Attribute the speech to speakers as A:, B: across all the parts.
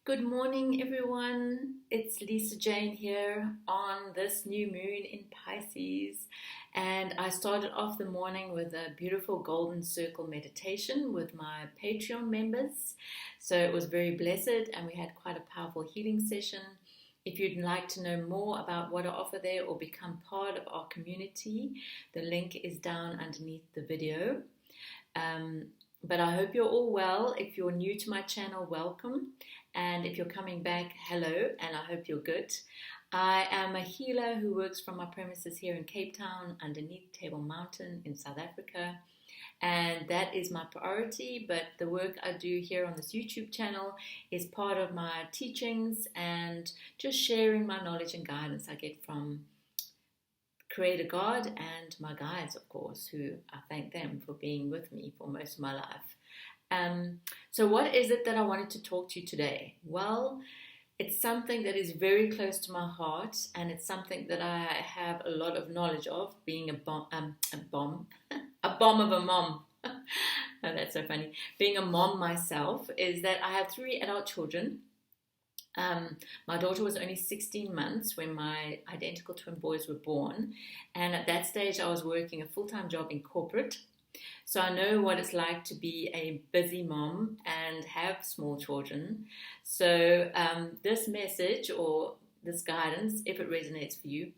A: Good morning, everyone. It's Lisa Jane here on this new moon in Pisces. And I started off the morning with a beautiful golden circle meditation with my Patreon members. So it was very blessed, and we had quite a powerful healing session. If you'd like to know more about what I offer there or become part of our community, the link is down underneath the video. But I hope you're all well. If you're new to my channel, welcome. And if you're coming back, hello, and I hope you're good. I am a healer who works from my premises here in Cape Town underneath Table Mountain in South Africa. And that is my priority, but the work I do here on this YouTube channel is part of my teachings and just sharing my knowledge and guidance I get from Creator God and my guides, of course, who I thank them for being with me for most of my life. So what is it that I wanted to talk to you today? Well, it's something that is very close to my heart, and it's something that I have a lot of knowledge of, being a bomb of a mom. Oh, that's so funny. Being a mom myself, is that I have 3 adult children. My daughter was only 16 months when my identical twin boys were born, and at that stage I was working a full-time job in corporate. So I know what it's like to be a busy mom and have small children. So this message or this guidance, if it resonates for you,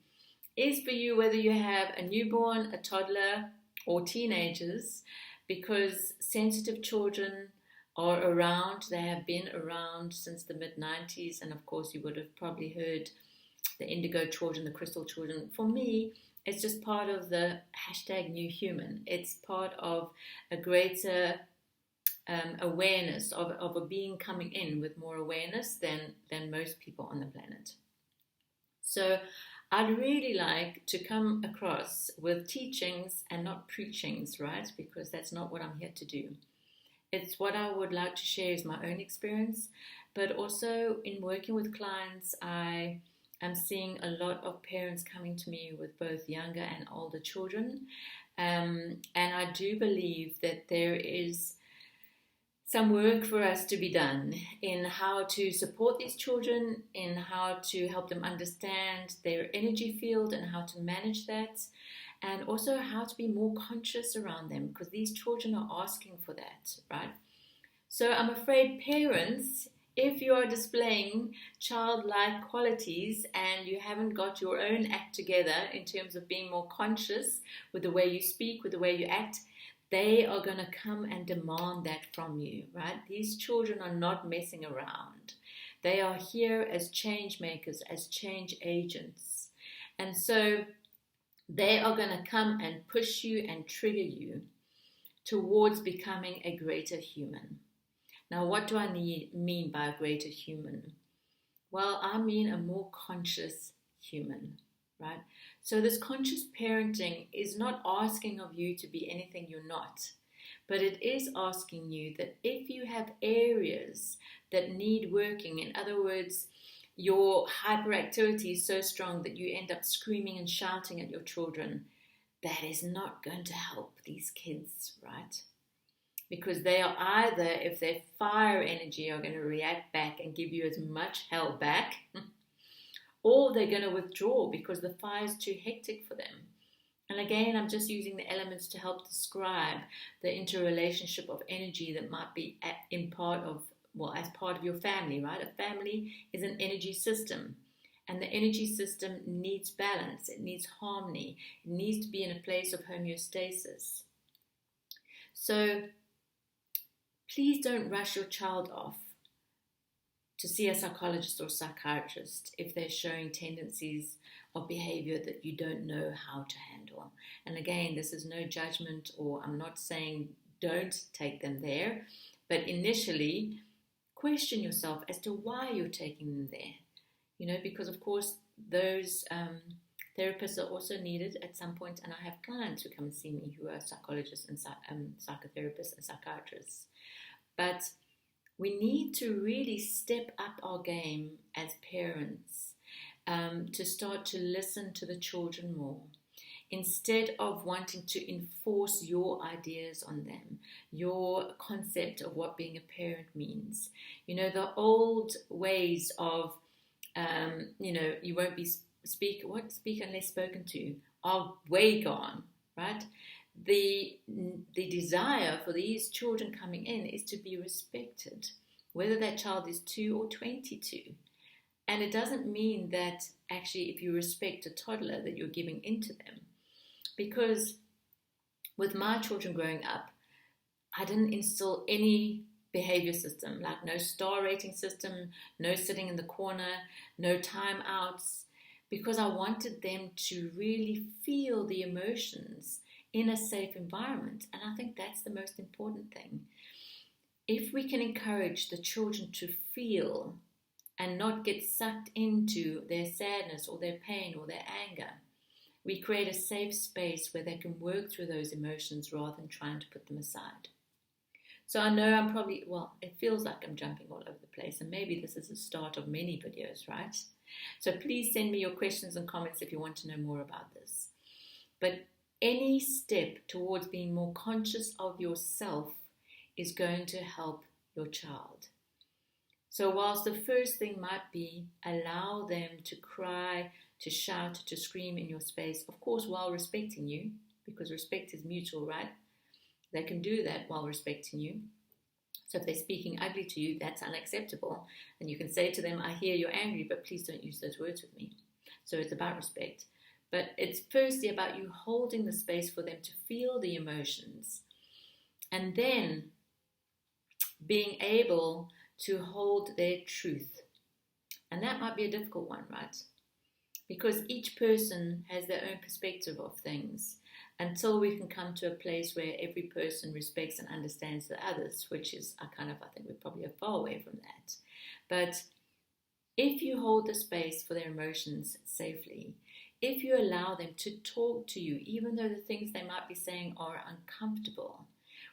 A: is for you whether you have a newborn, a toddler, or teenagers, because sensitive children are around. They have been around since the mid-90s, and of course you would have probably heard the indigo children, the crystal children. For me, it's just part of the hashtag new human. It's part of a greater awareness of a being coming in with more awareness than most people on the planet. So I'd really like to come across with teachings and not preachings, right? Because that's not what I'm here to do. It's what I would like to share is my own experience, but also in working with clients, I'm seeing a lot of parents coming to me with both younger and older children. And I do believe that there is some work for us to be done in how to support these children, in how to help them understand their energy field and how to manage that, and also how to be more conscious around them, because these children are asking for that, right? So I'm afraid parents, if you are displaying childlike qualities and you haven't got your own act together in terms of being more conscious with the way you speak, with the way you act, they are going to come and demand that from you, right? These children are not messing around. They are here as change makers, as change agents. And so they are going to come and push you and trigger you towards becoming a greater human. Now, what do I mean by a greater human? Well, I mean a more conscious human, right? So this conscious parenting is not asking of you to be anything you're not, but it is asking you that if you have areas that need working, in other words, your hyperactivity is so strong that you end up screaming and shouting at your children, that is not going to help these kids, right? Because they are either, if their fire energy, are going to react back and give you as much hell back, or they're going to withdraw because the fire is too hectic for them. And again, I'm just using the elements to help describe the interrelationship of energy that might be in part of, well, as part of your family, right? A family is an energy system. And the energy system needs balance. It needs harmony. It needs to be in a place of homeostasis. So please don't rush your child off to see a psychologist or psychiatrist if they're showing tendencies of behavior that you don't know how to handle. And again, this is no judgment, or I'm not saying don't take them there, but initially question yourself as to why you're taking them there. You know, because of course those therapists are also needed at some point, and I have clients who come and see me who are psychologists and psychotherapists and psychiatrists. But we need to really step up our game as parents, to start to listen to the children more. instead of wanting to enforce your ideas on them, your concept of what being a parent means. You know, the old ways of, you won't be speak unless spoken to, are way gone, right? The desire for these children coming in is to be respected, whether that child is 2 or 22. And it doesn't mean that actually if you respect a toddler that you're giving into them. Because with my children growing up, I didn't instill any behavior system, like no star rating system, no sitting in the corner, no timeouts, because I wanted them to really feel the emotions in a safe environment. And I think that's the most important thing. If we can encourage the children to feel and not get sucked into their sadness or their pain or their anger, we create a safe space where they can work through those emotions rather than trying to put them aside. So I know it feels like I'm jumping all over the place, and maybe this is the start of many videos, right? So please send me your questions and comments if you want to know more about this. But any step towards being more conscious of yourself is going to help your child. So whilst the first thing might be allow them to cry, to shout, to scream in your space, of course while respecting you, because respect is mutual, right? They can do that while respecting you. So if they're speaking ugly to you, that's unacceptable. And you can say to them, I hear you're angry, but please don't use those words with me. So it's about respect. But it's firstly about you holding the space for them to feel the emotions, and then being able to hold their truth. And that might be a difficult one, right? Because each person has their own perspective of things, until we can come to a place where every person respects and understands the others, which is I think we're probably far away from that. But if you hold the space for their emotions safely, if you allow them to talk to you, even though the things they might be saying are uncomfortable,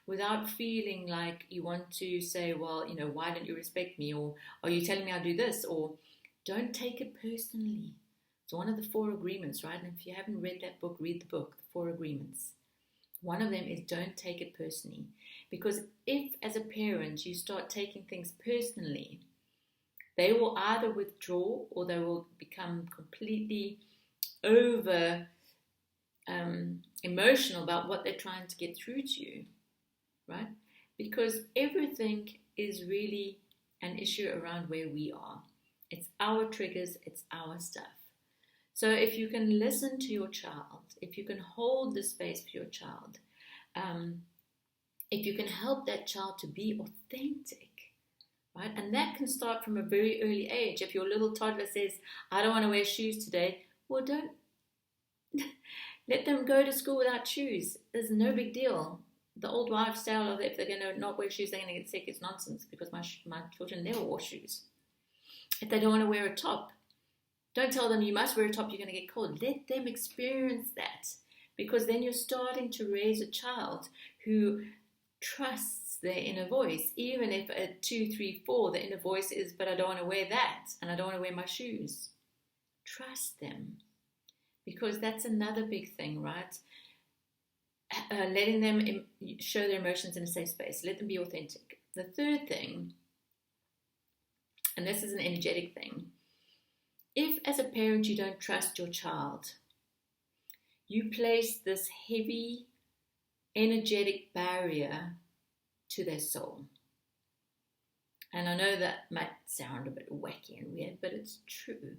A: without feeling like you want to say, well, why don't you respect me? Or are you telling me I'll do this? Or don't take it personally. It's one of the 4 agreements, right? And if you haven't read that book, read the book, The 4 Agreements. One of them is don't take it personally. Because if, as a parent, you start taking things personally, they will either withdraw or they will become completely over emotional about what they're trying to get through to you, right? Because everything is really an issue around where we are. It's our triggers, it's our stuff. So if you can listen to your child, if you can hold the space for your child, if you can help that child to be authentic, right? And that can start from a very early age. If your little toddler says, I don't want to wear shoes today, well, don't let them go to school without shoes. There's no big deal. The old wives' tale of if they're going to not wear shoes, they're going to get sick is nonsense, because my children never wore shoes. If they don't want to wear a top, don't tell them you must wear a top, you're going to get cold. Let them experience that, because then you're starting to raise a child who trusts their inner voice. Even if at 2, 3, 4, the inner voice is, but I don't want to wear that, and I don't want to wear my shoes. Trust them, because that's another big thing, right? Letting them show their emotions in a safe space. Let them be authentic. The third thing, and this is an energetic thing, if as a parent you don't trust your child, you place this heavy energetic barrier to their soul. And I know that might sound a bit wacky and weird, but it's true.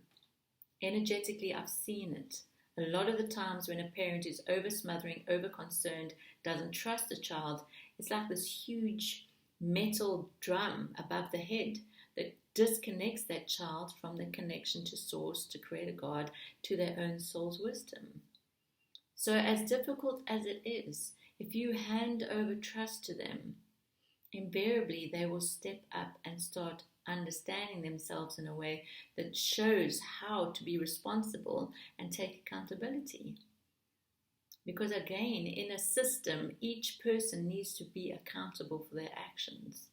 A: Energetically, I've seen it. A lot of the times when a parent is over-smothering, over-concerned, doesn't trust the child, it's like this huge metal drum above the head that disconnects that child from the connection to source, to creator God, to their own soul's wisdom. So as difficult as it is, if you hand over trust to them, invariably they will step up and start understanding themselves in a way that shows how to be responsible and take accountability. Because again, in a system, each person needs to be accountable for their actions.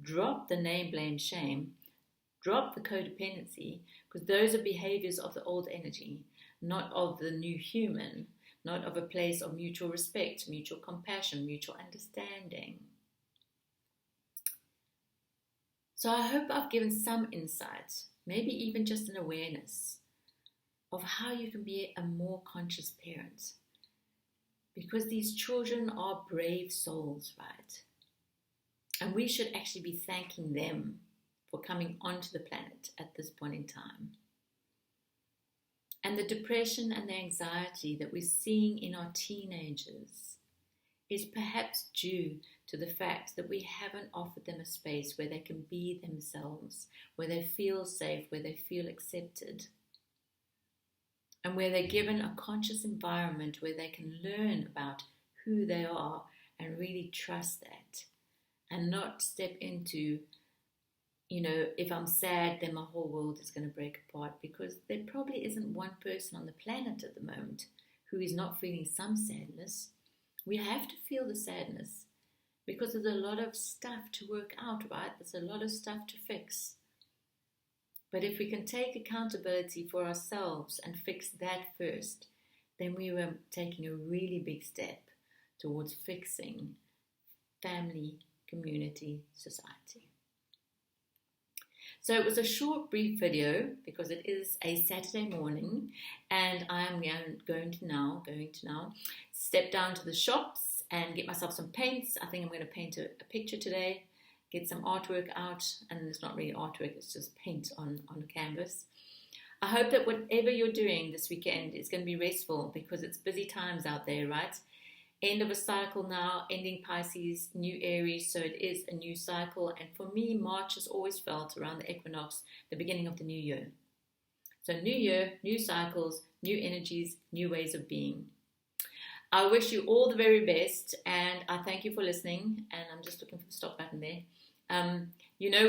A: Drop the name, blame, shame. Drop the codependency, because those are behaviors of the old energy, not of the new human. not of a place of mutual respect, mutual compassion, mutual understanding. So I hope I've given some insight, maybe even just an awareness of how you can be a more conscious parent. Because these children are brave souls, right? And we should actually be thanking them for coming onto the planet at this point in time. And the depression and the anxiety that we're seeing in our teenagers is perhaps due to the fact that we haven't offered them a space where they can be themselves, where they feel safe, where they feel accepted, and where they're given a conscious environment where they can learn about who they are and really trust that, and not step into, if I'm sad, then my whole world is going to break apart, because there probably isn't one person on the planet at the moment who is not feeling some sadness. We have to feel the sadness because there's a lot of stuff to work out, right? There's a lot of stuff to fix. But if we can take accountability for ourselves and fix that first, then we were taking a really big step towards fixing family, community, society. So it was a short, brief video because it is a Saturday morning, and I am going to now step down to the shops and get myself some paints. I think I'm going to paint a picture today, get some artwork out, and it's not really artwork, it's just paint on a canvas. I hope that whatever you're doing this weekend is going to be restful, because it's busy times out there, right? End of a cycle now, ending Pisces, new Aries, so it is a new cycle. And for me, March has always felt around the equinox, the beginning of the new year. So new year, new cycles, new energies, new ways of being. I wish you all the very best, and I thank you for listening. And I'm just looking for the stop button there.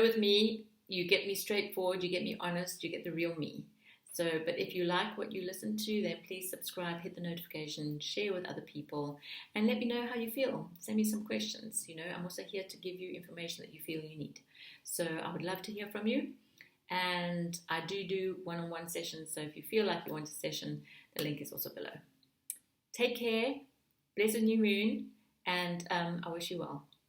A: With me, you get me straightforward, you get me honest, you get the real me. So, but if you like what you listen to, then please subscribe, hit the notification, share with other people, and let me know how you feel. Send me some questions. I'm also here to give you information that you feel you need. So I would love to hear from you. And I do one-on-one sessions. So if you feel like you want a session, the link is also below. Take care. Blessed new moon. And I wish you well.